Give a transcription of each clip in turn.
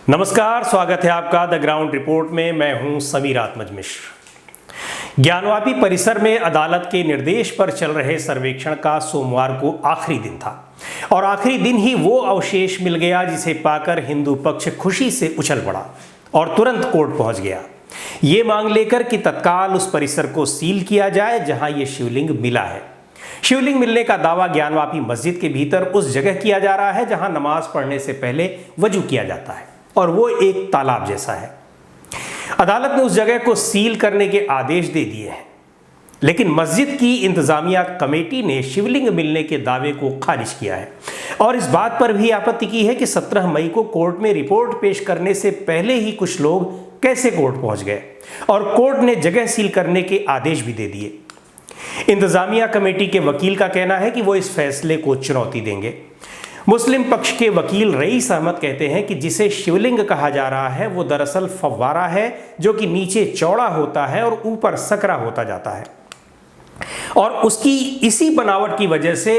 नमस्कार, स्वागत है आपका द ग्राउंड रिपोर्ट में। मैं हूं समीर आत्मज मिश्र। ज्ञानवापी परिसर में अदालत के निर्देश पर चल रहे सर्वेक्षण का सोमवार को आखिरी दिन था और आखिरी दिन ही वो अवशेष मिल गया जिसे पाकर हिंदू पक्ष खुशी से उछल पड़ा और तुरंत कोर्ट पहुंच गया, ये मांग लेकर कि तत्काल उस परिसर को सील किया जाए जहां ये शिवलिंग मिला है। शिवलिंग मिलने का दावा ज्ञानवापी मस्जिद के भीतर उस जगह किया जा रहा है जहां नमाज पढ़ने से पहले वजू किया जाता है और वो एक तालाब जैसा है। अदालत ने उस जगह को सील करने के आदेश दे दिए हैं, लेकिन मस्जिद की इंतजामिया कमेटी ने शिवलिंग मिलने के दावे को खारिज किया है और इस बात पर भी आपत्ति की है कि 17 मई को कोर्ट में रिपोर्ट पेश करने से पहले ही कुछ लोग कैसे कोर्ट पहुंच गए और कोर्ट ने जगह सील करने के आदेश भी दे दिए। इंतजामिया कमेटी के वकील का कहना है कि वो इस फैसले को चुनौती देंगे। मुस्लिम पक्ष के वकील रईस अहमद कहते हैं कि जिसे शिवलिंग कहा जा रहा है वो दरअसल फव्वारा है जो कि नीचे चौड़ा होता है और ऊपर सकरा होता जाता है और उसकी इसी बनावट की वजह से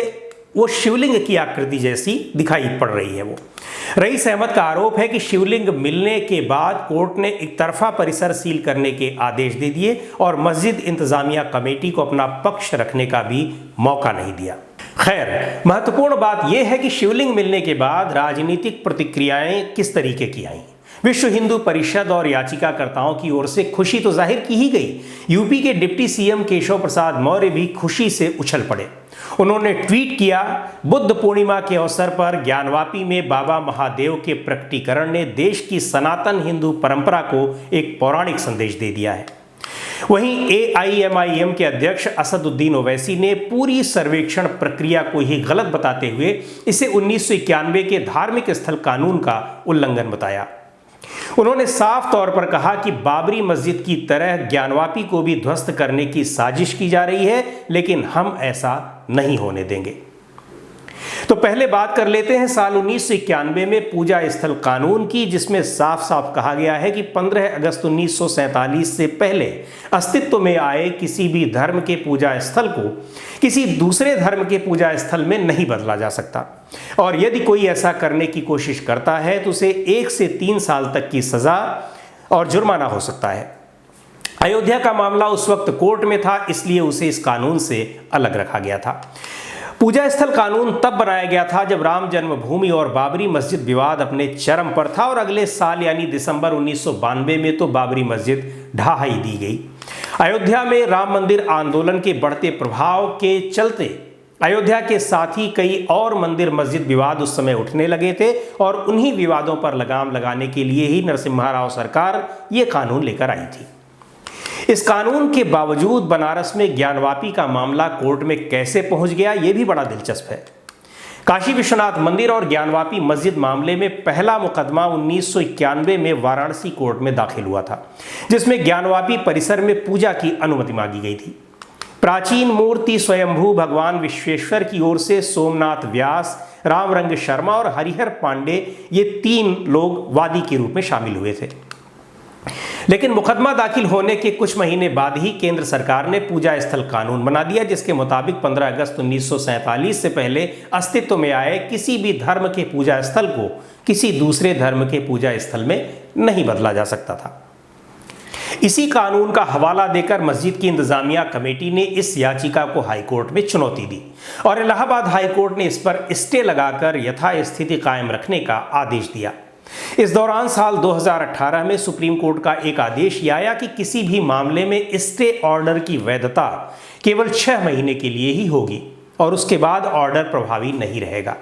वो शिवलिंग की आकृति जैसी दिखाई पड़ रही है। वो रईस अहमद का आरोप है कि शिवलिंग मिलने के बाद कोर्ट ने एक तरफा परिसर सील करने के आदेश दे दिए और मस्जिद इंतजामिया कमेटी को अपना पक्ष रखने का भी मौका नहीं दिया। खैर, महत्वपूर्ण बात यह है कि शिवलिंग मिलने के बाद राजनीतिक प्रतिक्रियाएं किस तरीके की आई। विश्व हिंदू परिषद और याचिकाकर्ताओं की ओर से खुशी तो जाहिर की ही गई। यूपी के डिप्टी सीएम केशव प्रसाद मौर्य भी खुशी से उछल पड़े। उन्होंने ट्वीट किया, बुद्ध पूर्णिमा के अवसर पर ज्ञानवापी में बाबा महादेव के प्रकटीकरण ने देश की सनातन हिंदू परंपरा को एक पौराणिक संदेश दे दिया है। वहीं AIMIM के अध्यक्ष असदुद्दीन ओवैसी ने पूरी सर्वेक्षण प्रक्रिया को ही गलत बताते हुए इसे 1991 के धार्मिक स्थल कानून का उल्लंघन बताया। उन्होंने साफ तौर पर कहा कि बाबरी मस्जिद की तरह ज्ञानवापी को भी ध्वस्त करने की साजिश की जा रही है, लेकिन हम ऐसा नहीं होने देंगे। तो पहले बात कर लेते हैं साल 1991 में पूजा स्थल कानून की, जिसमें साफ साफ कहा गया है कि 15 अगस्त 1947 से पहले अस्तित्व में आए किसी भी धर्म के पूजा स्थल को किसी दूसरे धर्म के पूजा स्थल में नहीं बदला जा सकता और यदि कोई ऐसा करने की कोशिश करता है तो उसे 1 से 3 साल तक की सजा और जुर्माना हो सकता है। अयोध्या का मामला उस वक्त कोर्ट में था, इसलिए उसे इस कानून से अलग रखा गया था। पूजा स्थल कानून तब बनाया गया था जब राम जन्मभूमि और बाबरी मस्जिद विवाद अपने चरम पर था और अगले साल यानी दिसंबर 1992 में तो बाबरी मस्जिद ढा ही दी गई। अयोध्या में राम मंदिर आंदोलन के बढ़ते प्रभाव के चलते अयोध्या के साथ ही कई और मंदिर मस्जिद विवाद उस समय उठने लगे थे और उन्हीं विवादों पर लगाम लगाने के लिए ही नरसिम्हा राव सरकार ये कानून लेकर आई थी। इस कानून के बावजूद बनारस में ज्ञानवापी का मामला कोर्ट में कैसे पहुंच गया, यह भी बड़ा दिलचस्प है। काशी विश्वनाथ मंदिर और ज्ञानवापी मस्जिद मामले में पहला मुकदमा 1991 में वाराणसी कोर्ट में दाखिल हुआ था, जिसमें ज्ञानवापी परिसर में पूजा की अनुमति मांगी गई थी। प्राचीन मूर्ति स्वयंभू भगवान विश्वेश्वर की ओर से सोमनाथ व्यास, रामरंग शर्मा और हरिहर पांडे ये 3 लोग वादी के रूप में शामिल हुए थे। लेकिन मुकदमा दाखिल होने के कुछ महीने बाद ही केंद्र सरकार ने पूजा स्थल कानून बना दिया, जिसके मुताबिक 15 अगस्त 1947 से पहले अस्तित्व में आए किसी भी धर्म के पूजा स्थल को किसी दूसरे धर्म के पूजा स्थल में नहीं बदला जा सकता था। इसी कानून का हवाला देकर मस्जिद की इंतजामिया कमेटी ने इस याचिका को हाईकोर्ट में चुनौती दी और इलाहाबाद हाईकोर्ट ने इस पर स्टे लगाकर यथास्थिति कायम रखने का आदेश दिया। इस दौरान साल 2018 में सुप्रीम कोर्ट का एक आदेश ये आया कि किसी भी मामले में स्टे ऑर्डर की वैधता केवल 6 महीने के लिए ही होगी और उसके बाद ऑर्डर प्रभावी नहीं रहेगा।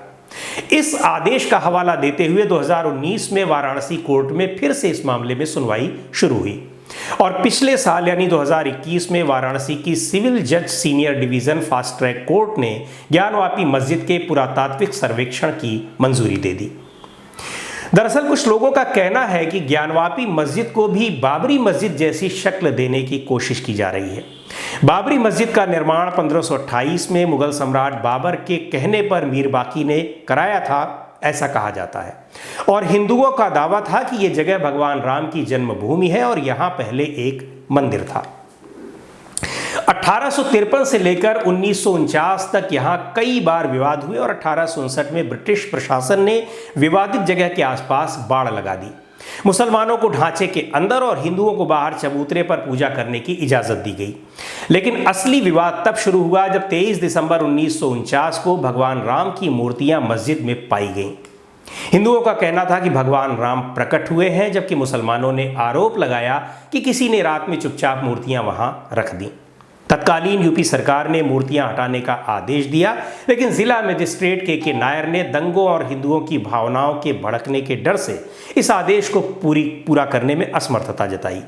इस आदेश का हवाला देते हुए 2019 में वाराणसी कोर्ट में फिर से इस मामले में सुनवाई शुरू हुई और पिछले साल यानी 2021 में वाराणसी की सिविल जज senior division fast track court ने ज्ञानवापी मस्जिद के पुरातात्विक सर्वेक्षण की मंजूरी दे दी। दरअसल कुछ लोगों का कहना है कि ज्ञानवापी मस्जिद को भी बाबरी मस्जिद जैसी शक्ल देने की कोशिश की जा रही है। बाबरी मस्जिद का निर्माण 1528 में मुगल सम्राट बाबर के कहने पर मीर बाकी ने कराया था, ऐसा कहा जाता है और हिंदुओं का दावा था कि यह जगह भगवान राम की जन्मभूमि है और यहाँ पहले एक मंदिर था। 1853 से लेकर 1949 तक यहाँ कई बार विवाद हुए और 1859 में ब्रिटिश प्रशासन ने विवादित जगह के आसपास बाड़ लगा दी। मुसलमानों को ढांचे के अंदर और हिंदुओं को बाहर चबूतरे पर पूजा करने की इजाजत दी गई। लेकिन असली विवाद तब शुरू हुआ जब 23 दिसंबर 1949 को भगवान राम की मूर्तियां मस्जिद में पाई गईं। हिंदुओं का कहना था कि भगवान राम प्रकट हुए हैं, जबकि मुसलमानों ने आरोप लगाया कि किसी ने रात में चुपचाप मूर्तियां वहां रख दी। तत्कालीन यूपी सरकार ने मूर्तियां हटाने का आदेश दिया, लेकिन जिला मजिस्ट्रेट के नायर ने दंगों और हिंदुओं की भावनाओं के भड़कने के डर से इस आदेश को पूरा करने में असमर्थता जताई।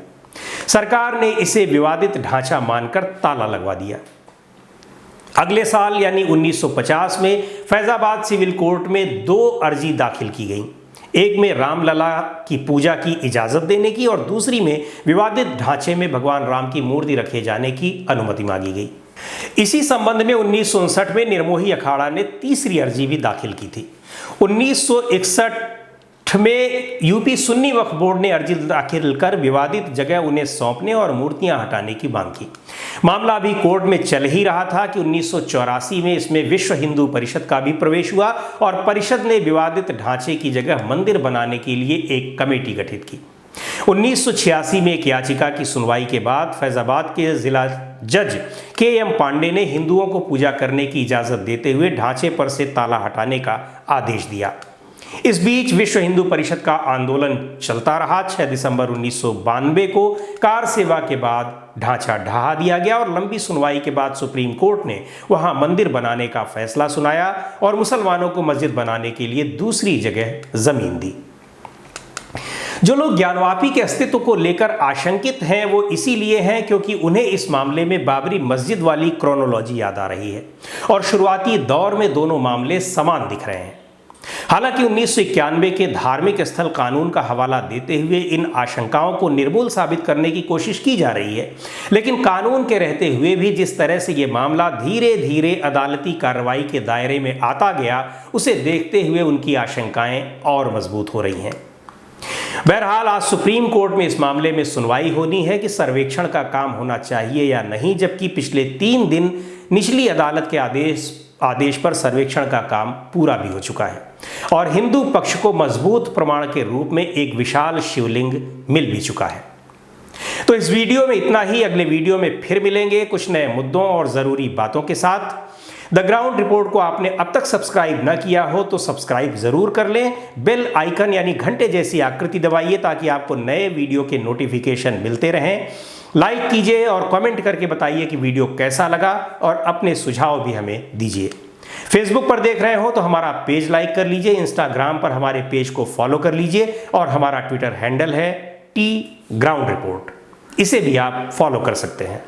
सरकार ने इसे विवादित ढांचा मानकर ताला लगवा दिया। अगले साल यानी 1950 में फैजाबाद सिविल कोर्ट में 2 अर्जी दाखिल की गई। एक में रामलला की पूजा की इजाज़त देने की और दूसरी में विवादित ढांचे में भगवान राम की मूर्ति रखे जाने की अनुमति मांगी गई। इसी संबंध में 1959 में निर्मोही अखाड़ा ने तीसरी अर्जी भी दाखिल की थी। 1961 में यूपी सुन्नी वक्फ बोर्ड ने अर्जी दाखिल कर विवादित जगह उन्हें सौंपने और मूर्तियां हटाने की मांग की। मामला अभी कोर्ट में चल ही रहा था कि 1984 में इसमें विश्व हिंदू परिषद का भी प्रवेश हुआ और परिषद ने विवादित ढांचे की जगह मंदिर बनाने के लिए एक कमेटी गठित की। 1986 में एक याचिका की सुनवाई के बाद फैजाबाद के जिला जज KM पांडे ने हिंदुओं को पूजा करने की इजाजत देते हुए ढांचे पर से ताला हटाने का आदेश दिया। इस बीच विश्व हिंदू परिषद का आंदोलन चलता रहा। 6 दिसंबर 1992 को कार सेवा के बाद ढांचा ढहा दिया गया और लंबी सुनवाई के बाद सुप्रीम कोर्ट ने वहां मंदिर बनाने का फैसला सुनाया और मुसलमानों को मस्जिद बनाने के लिए दूसरी जगह जमीन दी। जो लोग ज्ञानवापी के अस्तित्व को लेकर आशंकित हैं वो इसीलिए हैं क्योंकि उन्हें इस मामले में बाबरी मस्जिद वाली क्रोनोलॉजी याद आ रही है और शुरुआती दौर में दोनों मामले समान दिख रहे हैं। हालांकि 1991 के धार्मिक स्थल कानून का हवाला देते हुए इन आशंकाओं को निर्मूल साबित करने की कोशिश की जा रही है, लेकिन कानून के रहते हुए भी जिस तरह से ये मामला धीरे धीरे अदालती कार्रवाई के दायरे में आता गया, उसे देखते हुए उनकी आशंकाएं और मजबूत हो रही हैं। बहरहाल आज सुप्रीम कोर्ट में इस मामले में सुनवाई होनी है कि सर्वेक्षण का काम होना चाहिए या नहीं, जबकि पिछले 3 दिन निचली अदालत के आदेश पर सर्वेक्षण का काम पूरा भी हो चुका है और हिंदू पक्ष को मजबूत प्रमाण के रूप में एक विशाल शिवलिंग मिल भी चुका है। तो इस वीडियो में इतना ही। अगले वीडियो में फिर मिलेंगे कुछ नए मुद्दों और ज़रूरी बातों के साथ। द ग्राउंड रिपोर्ट को आपने अब तक सब्सक्राइब न किया हो तो सब्सक्राइब जरूर कर लें। बेल आइकन यानी घंटे जैसी आकृति दबाइए ताकि आपको नए वीडियो के नोटिफिकेशन मिलते रहें। लाइक कीजिए और कमेंट करके बताइए कि वीडियो कैसा लगा और अपने सुझाव भी हमें दीजिए। फेसबुक पर देख रहे हो तो हमारा पेज लाइक कर लीजिए, इंस्टाग्राम पर हमारे पेज को फॉलो कर लीजिए और हमारा ट्विटर हैंडल है @TGroundReport। इसे भी आप फॉलो कर सकते हैं।